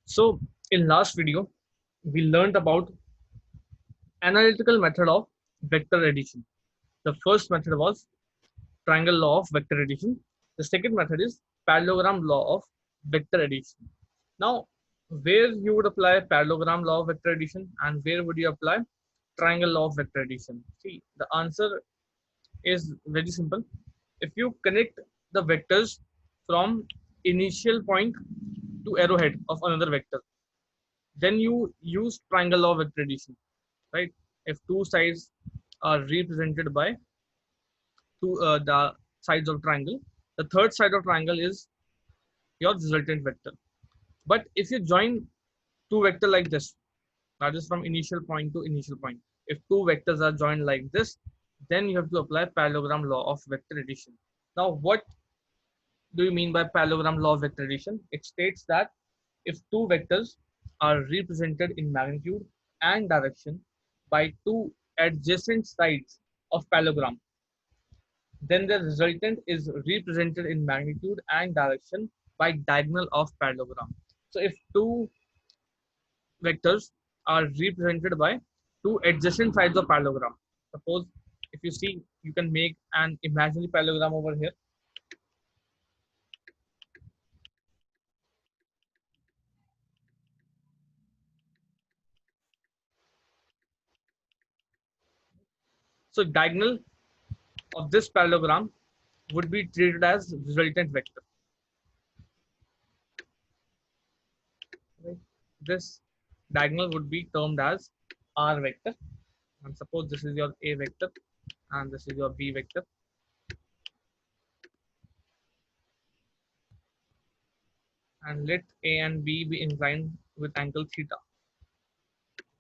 So in last video, we learned about analytical method of vector addition. The first method was triangle law of vector addition. The second method is parallelogram law of vector addition. Now, where you would apply parallelogram law of vector addition and where would you apply triangle law of vector addition? See, the answer is very simple. If you connect the vectors from initial point to arrowhead of another vector, then you use triangle law of vector addition, right? If two sides are represented by the sides of triangle, the third side of triangle is your resultant vector. But if you join two vector like this, that is from initial point to initial point, if two vectors are joined like this, then you have to apply parallelogram law of vector addition. Now, what do you mean by parallelogram law of vector addition? It states that if two vectors are represented in magnitude and direction by two adjacent sides of parallelogram, then the resultant is represented in magnitude and direction by diagonal of parallelogram. So if two vectors are represented by two adjacent sides of parallelogram, suppose if you see, you can make an imaginary parallelogram over here. So diagonal of this parallelogram would be treated as resultant vector. Right? This diagonal would be termed as R vector. And suppose this is your A vector and this is your B vector. And let A and B be inclined with angle theta.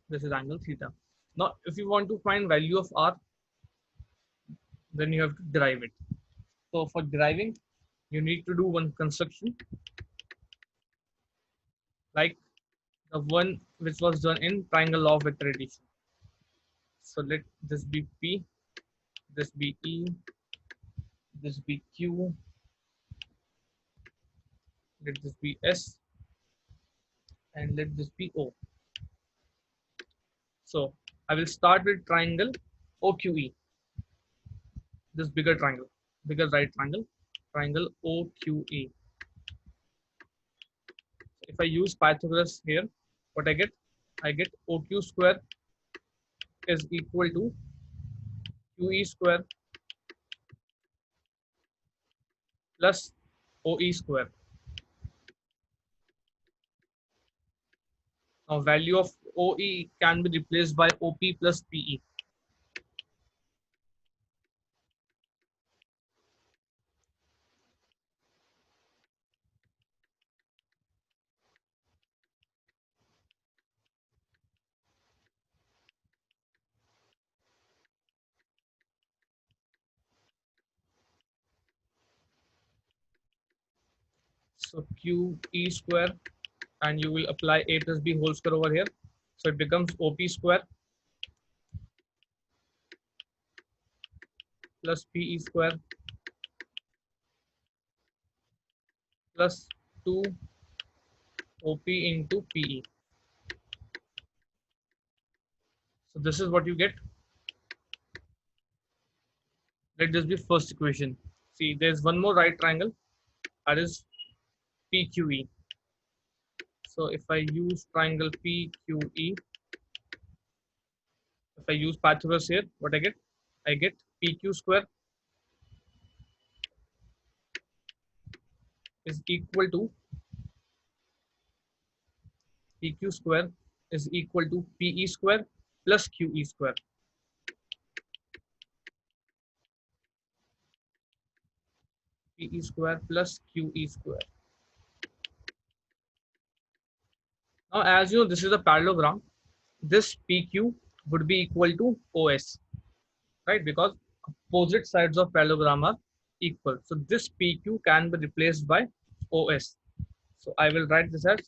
This is angle theta. Now, if you want to find value of R, then you have to derive it. So for deriving, you need to do one construction like the one which was done in triangle law of vector addition. So let this be P, this be E, this be Q, let this be S, and let this be O. So I will start with triangle OQE, this bigger triangle, bigger right triangle, triangle OQE. If I use Pythagoras here, what I get? I get OQ square is equal to QE square plus OE square. Now value of OE can be replaced by OP plus PE. So QE square, and you will apply A plus B whole square over here. So it becomes OP square plus PE square plus 2 OP into PE. So this is what you get. Let this be first equation. See, there's one more right triangle, that is PQE. So if I use triangle PQE, if I use Pythagoras here, what I get? I get PQ square is equal to PQ square is equal to PE square plus QE square. PE square plus QE square. Now, as you know, this is a parallelogram. This PQ would be equal to OS, right? Because opposite sides of parallelogram are equal. So this PQ can be replaced by OS. So I will write this as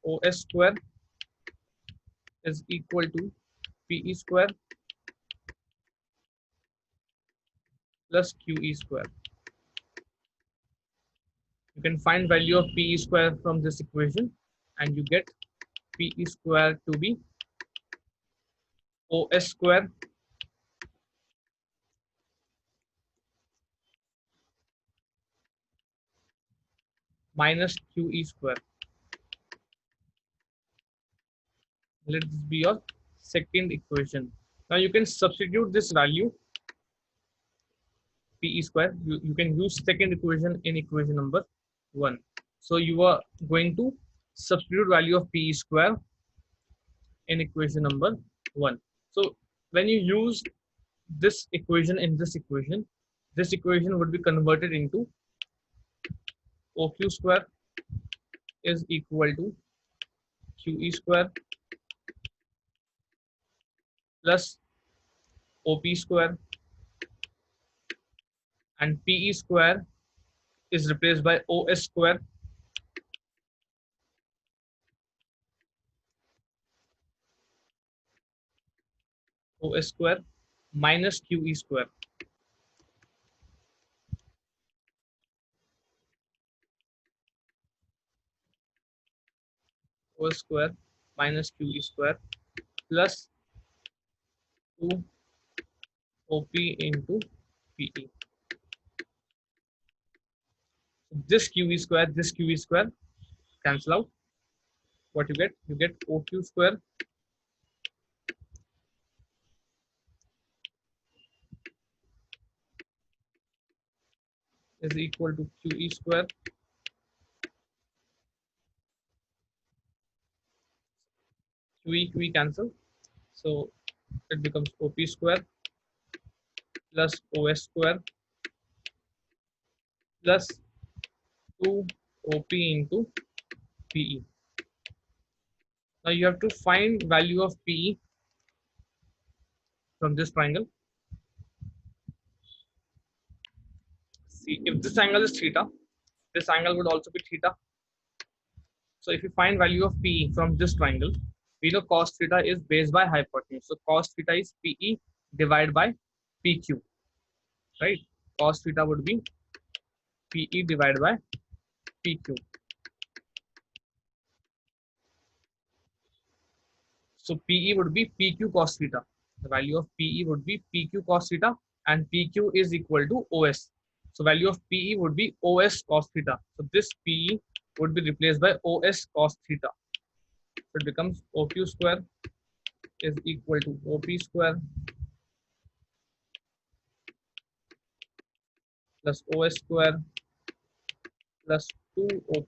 OS square is equal to PE square plus QE square. You can find value of PE square from this equation and you get PE square to be OS square minus QE square. Let this be your second equation. Now you can substitute this value PE square. You can use second equation in equation number 1. So you are going to substitute value of PE square in equation number 1. So when you use this equation in this equation would be converted into OQ square is equal to QE square plus OP square, and PE square is replaced by OS square minus QE square. OS square minus QE square plus 2 OP into PE. This QE square cancel out. What you get? You get OQ square is equal to QE square QE cancel. So it becomes OP square plus OS square plus 2 OP into PE. Now you have to find value of PE from this triangle. See, if this angle is theta, this angle would also be theta. So if you find value of PE from this triangle, we know cos theta is base by hypotenuse. So cos theta is PE divided by PQ, right? Cos theta would be PE divided by PQ. So PE would be PQ cos theta. The value of PE would be PQ cos theta, and PQ is equal to OS. So value of PE would be OS cos theta. So this PE would be replaced by OS cos theta. So it becomes OQ square is equal to OP square plus OS square plus 2 OP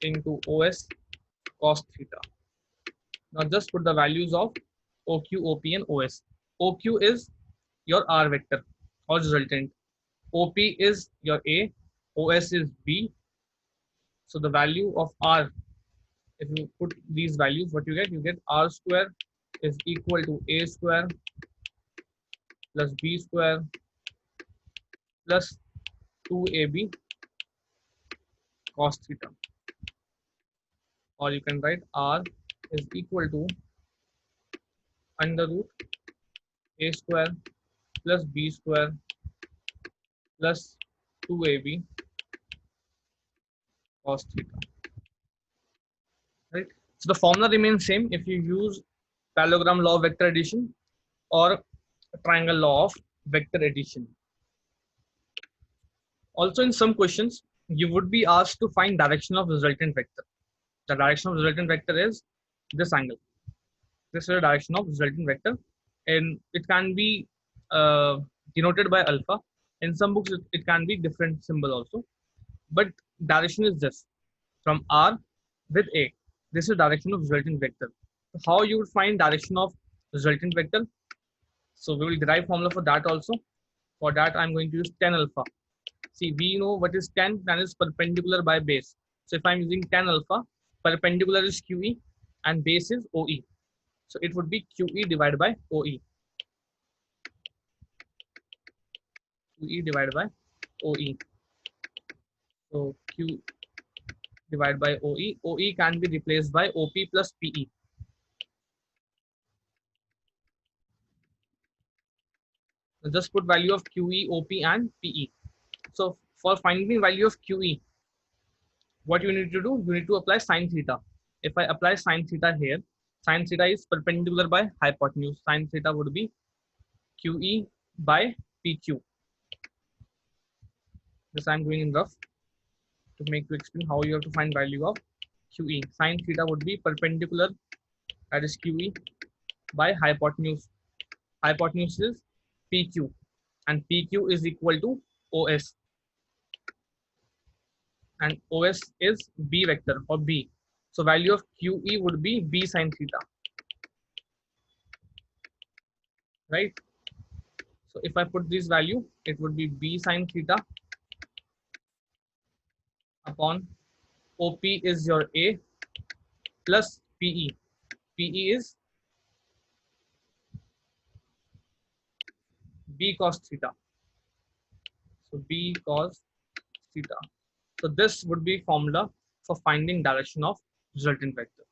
into OS cos theta. Now just put the values of OQ, OP and OS. OQ is your R vector or resultant. OP is your A, OS is B. So the value of R, if you put these values, what you get? You get R square is equal to A square plus B square plus 2AB cos theta. Or you can write R is equal to under root A square plus B square plus 2AB cos theta. Right? So the formula remains same if you use parallelogram law of vector addition or triangle law of vector addition. Also in some questions, you would be asked to find direction of resultant vector. The direction of resultant vector is this angle. This is the direction of resultant vector, and it can be denoted by alpha. In some books, it can be different symbol also, but direction is this from R with A. This is direction of resultant vector. So how you would find direction of resultant vector? So we will derive formula for that also. For that, I'm going to use tan alpha. See, we know what is tan. Tan is perpendicular by base. So if I'm using tan alpha, perpendicular is QE and base is OE. So it would be QE divided by OE. QE divided by OE. So Q divided by OE. OE can be replaced by OP plus PE. So just put value of QE, OP and PE. So for finding value of QE, what you need to do? You need to apply sine theta. If I apply sine theta here, sine theta is perpendicular by hypotenuse. Sine theta would be QE by PQ. This I'm doing in rough to make you explain how you have to find value of QE. Sine theta would be perpendicular, that is QE, by hypotenuse. Hypotenuse is PQ, and PQ is equal to OS, and OS is B vector or B. So value of QE would be B sine theta, right? So if I put this value, it would be B sine theta upon OP is your A plus PE. PE is B cos theta. So B cos theta. So this would be formula for finding direction of resultant vector.